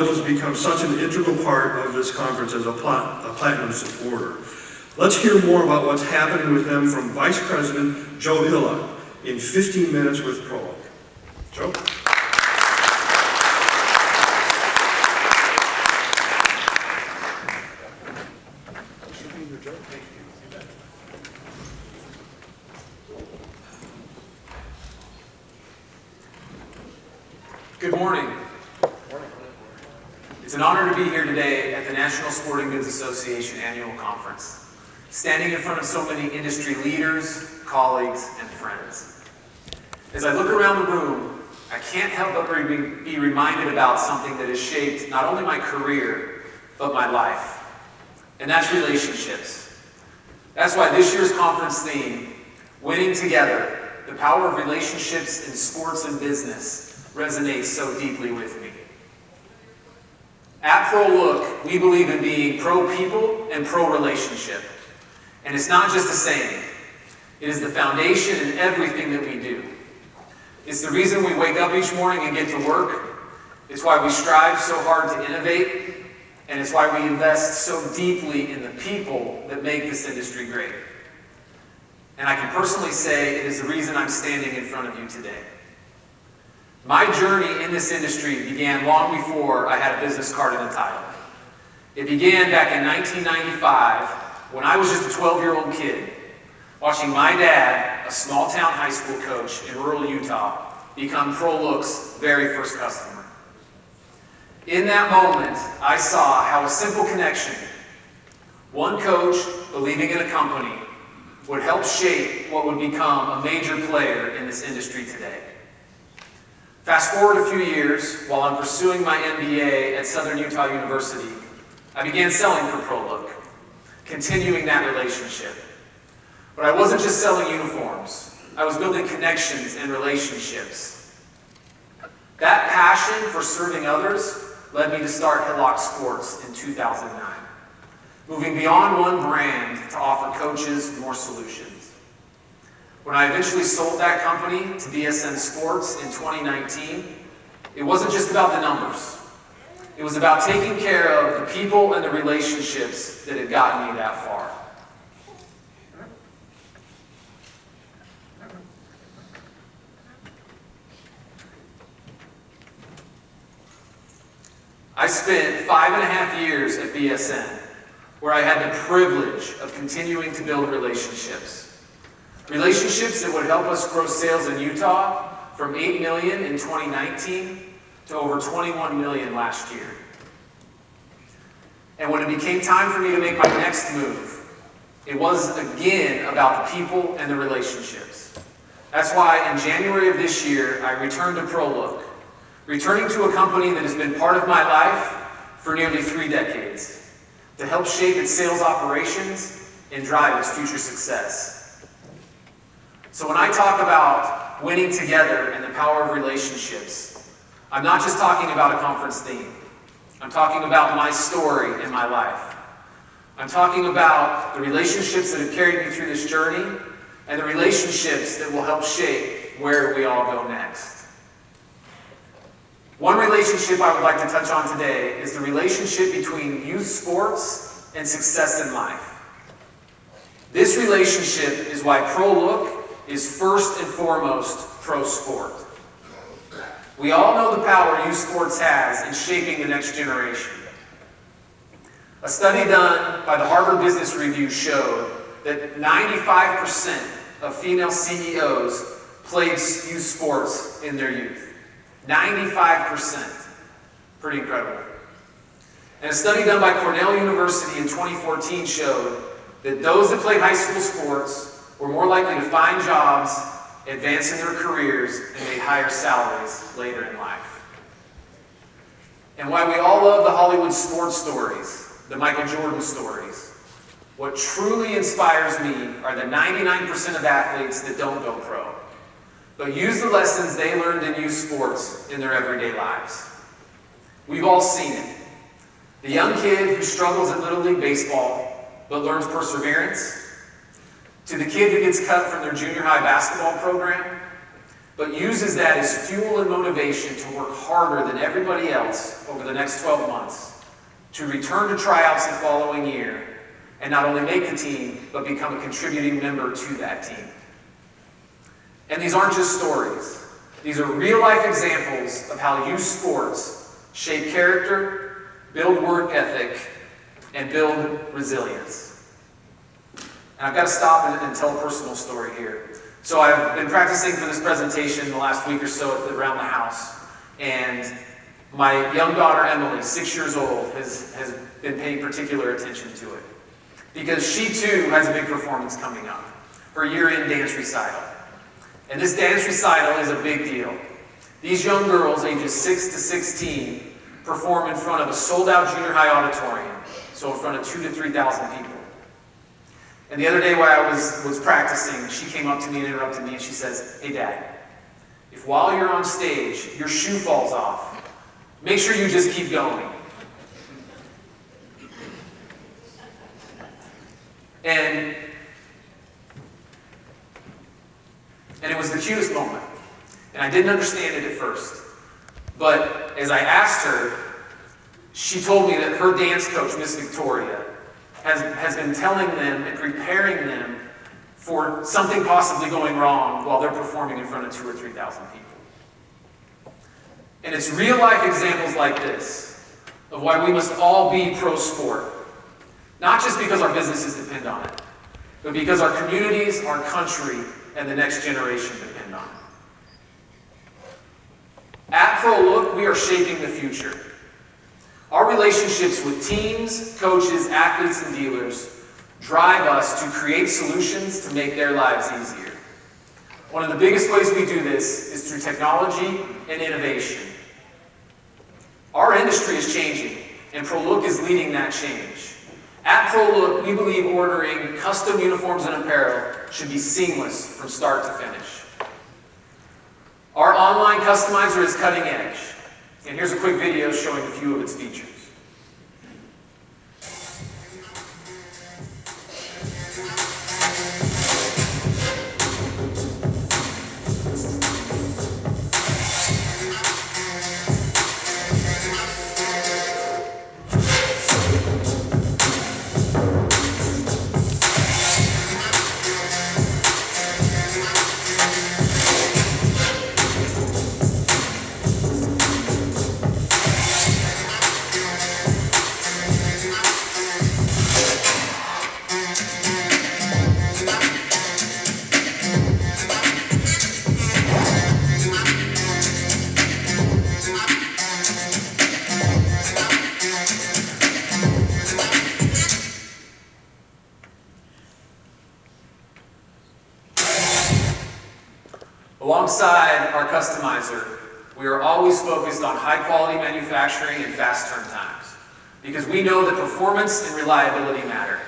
has become such an integral part of this conference as a platinum supporter. Let's hear more about what's happening with them from Vice President Joe Hillock in 15 minutes with PROLOOK. Joe? Good morning. It's an honor to be here today at the National Sporting Goods Association Annual Conference, standing in front of so many industry leaders, colleagues, and friends. As I look around the room, I can't help but be reminded about something that has shaped not only my career, but my life, and that's relationships. That's why this year's conference theme, Winning Together, the Power of Relationships in Sports and Business, resonates so deeply with me. At PROLOOK, we believe in being pro-people and pro-relationship. And it's not just a saying. It is the foundation in everything that we do. It's the reason we wake up each morning and get to work. It's why we strive so hard to innovate. And it's why we invest so deeply in the people that make this industry great. And I can personally say it is the reason I'm standing in front of you today. My journey in this industry began long before I had a business card and a title. It began back in 1995 when I was just a 12-year-old kid, watching my dad, a small-town high school coach in rural Utah, become PROLOOK's very first customer. In that moment, I saw how a simple connection, one coach believing in a company, would help shape what would become a major player in this industry today. Fast forward a few years, while I'm pursuing my MBA at Southern Utah University, I began selling for PROLOOK, continuing that relationship. But I wasn't just selling uniforms. I was building connections and relationships. That passion for serving others led me to start Hillock Sports in 2009, moving beyond one brand to offer coaches more solutions. When I eventually sold that company to BSN Sports in 2019, it wasn't just about the numbers. It was about taking care of the people and the relationships that had gotten me that far. I spent 5.5 years at BSN, where I had the privilege of continuing to build relationships. Relationships that would help us grow sales in Utah from $8 million in 2019 to over $21 million last year. And when it became time for me to make my next move, it was again about the people and the relationships. That's why in January of this year, I returned to PROLOOK, returning to a company that has been part of my life for nearly 3 decades, to help shape its sales operations and drive its future success. So when I talk about winning together and the power of relationships, I'm not just talking about a conference theme. I'm talking about my story and my life. I'm talking about the relationships that have carried me through this journey and the relationships that will help shape where we all go next. One relationship I would like to touch on today is the relationship between youth sports and success in life. This relationship is why PROLOOK is first and foremost pro sport. We all know the power youth sports has in shaping the next generation. A study done by the Harvard Business Review showed that 95% of female CEOs played youth sports in their youth. 95%. Pretty incredible. And a study done by Cornell University in 2014 showed that those that played high school sports were more likely to find jobs, advance in their careers, and made higher salaries later in life. And why we all love the Hollywood sports stories, the Michael Jordan stories, what truly inspires me are the 99% of athletes that don't go pro, but use the lessons they learned in youth sports in their everyday lives. We've all seen it. The young kid who struggles at Little League Baseball, but learns perseverance, to the kid who gets cut from their junior high basketball program, but uses that as fuel and motivation to work harder than everybody else over the next 12 months, to return to tryouts the following year, and not only make the team, but become a contributing member to that team. And these aren't just stories. These are real-life examples of how youth sports shape character, build work ethic, and build resilience. And I've got to stop and tell a personal story here. So I've been practicing for this presentation the last week or so around the house, and my young daughter Emily, 6 years old, has been paying particular attention to it, because she too has a big performance coming up, her year-end dance recital. And this dance recital is a big deal. These young girls, ages 6 to 16, perform in front of a sold-out junior high auditorium, so in front of 2,000 to 3,000 people. And the other day while I was practicing, she came up to me and interrupted me, and she says, "Hey Dad, if while you're on stage, your shoe falls off, make sure you just keep going." And it was the cutest moment. And I didn't understand it at first. But as I asked her, she told me that her dance coach, Miss Victoria, has been telling them and preparing them for something possibly going wrong while they're performing in front of 2,000 or 3,000 people. And it's real-life examples like this of why we must all be pro sport. Not just because our businesses depend on it, but because our communities, our country, and the next generation depend on it. At PROLOOK, we are shaping the future. Our relationships with teams, coaches, athletes, and dealers drive us to create solutions to make their lives easier. One of the biggest ways we do this is through technology and innovation. Our industry is changing, and PROLOOK is leading that change. At PROLOOK, we believe ordering custom uniforms and apparel should be seamless from start to finish. Our online customizer is cutting edge, and here's a quick video showing a few of its features. Alongside our customizer, we are always focused on high-quality manufacturing and fast turn times, because we know that performance and reliability matter.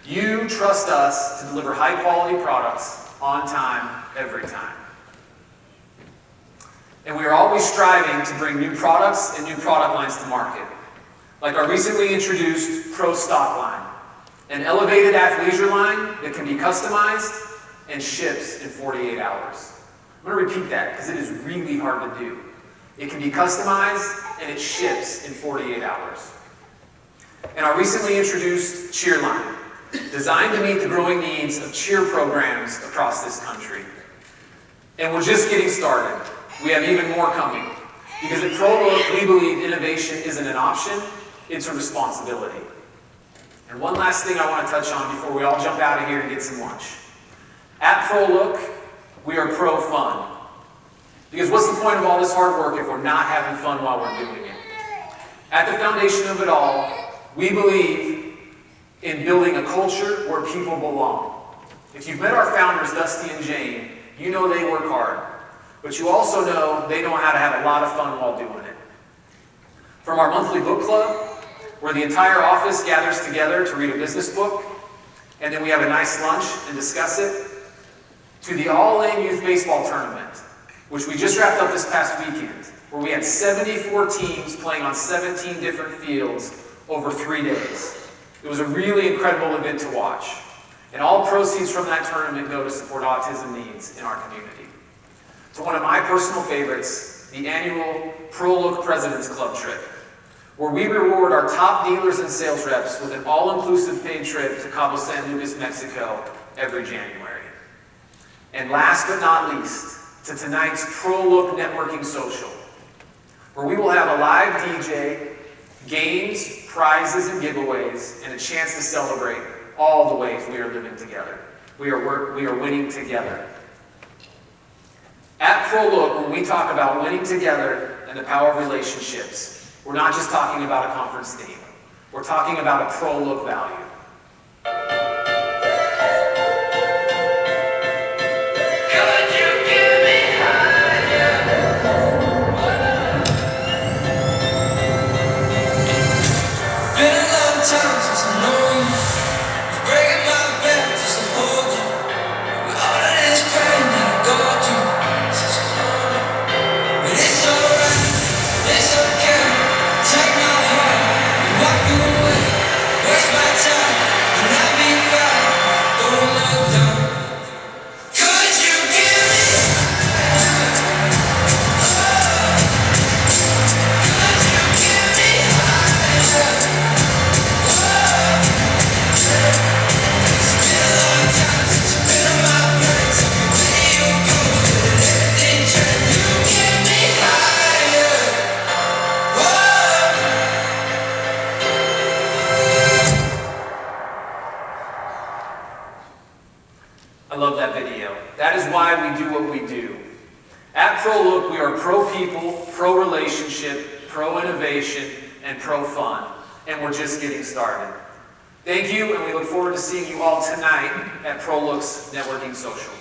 You trust us to deliver high-quality products on time, every time. And we are always striving to bring new products and new product lines to market, like our recently introduced Pro Stock line, an elevated athleisure line that can be customized and ships in 48 hours. I'm going to repeat that because it is really hard to do. It can be customized and it ships in 48 hours. And our recently introduced cheer line, designed to meet the growing needs of cheer programs across this country. And we're just getting started. We have even more coming. Because at PROLOOK, we believe innovation isn't an option, it's a responsibility. And one last thing I want to touch on before we all jump out of here and get some lunch. At PROLOOK, we are pro-fun. Because what's the point of all this hard work if we're not having fun while we're doing it? At the foundation of it all, we believe in building a culture where people belong. If you've met our founders, Dusty and Jane, you know they work hard. But you also know they know how to have a lot of fun while doing it. From our monthly book club, where the entire office gathers together to read a business book, and then we have a nice lunch and discuss it, to the all-in youth baseball tournament, which we just wrapped up this past weekend, where we had 74 teams playing on 17 different fields over 3 days. It was a really incredible event to watch. And all proceeds from that tournament go to support autism needs in our community. to one of my personal favorites, the annual PROLOOK President's Club trip, where we reward our top dealers and sales reps with an all-inclusive paid trip to Cabo San Lucas, Mexico every January. And last but not least, to tonight's PROLOOK Networking Social, where we will have a live DJ, games, prizes, and giveaways, and a chance to celebrate all the ways we are living together. We are winning together. At PROLOOK, when we talk about winning together and the power of relationships, we're not just talking about a conference theme. We're talking about a PROLOOK value. I love that video. That is why we do what we do. At PROLOOK, we are pro-people, pro-relationship, pro-innovation, and pro-fun. And we're just getting started. Thank you, and we look forward to seeing you all tonight at PROLOOK's Networking Social.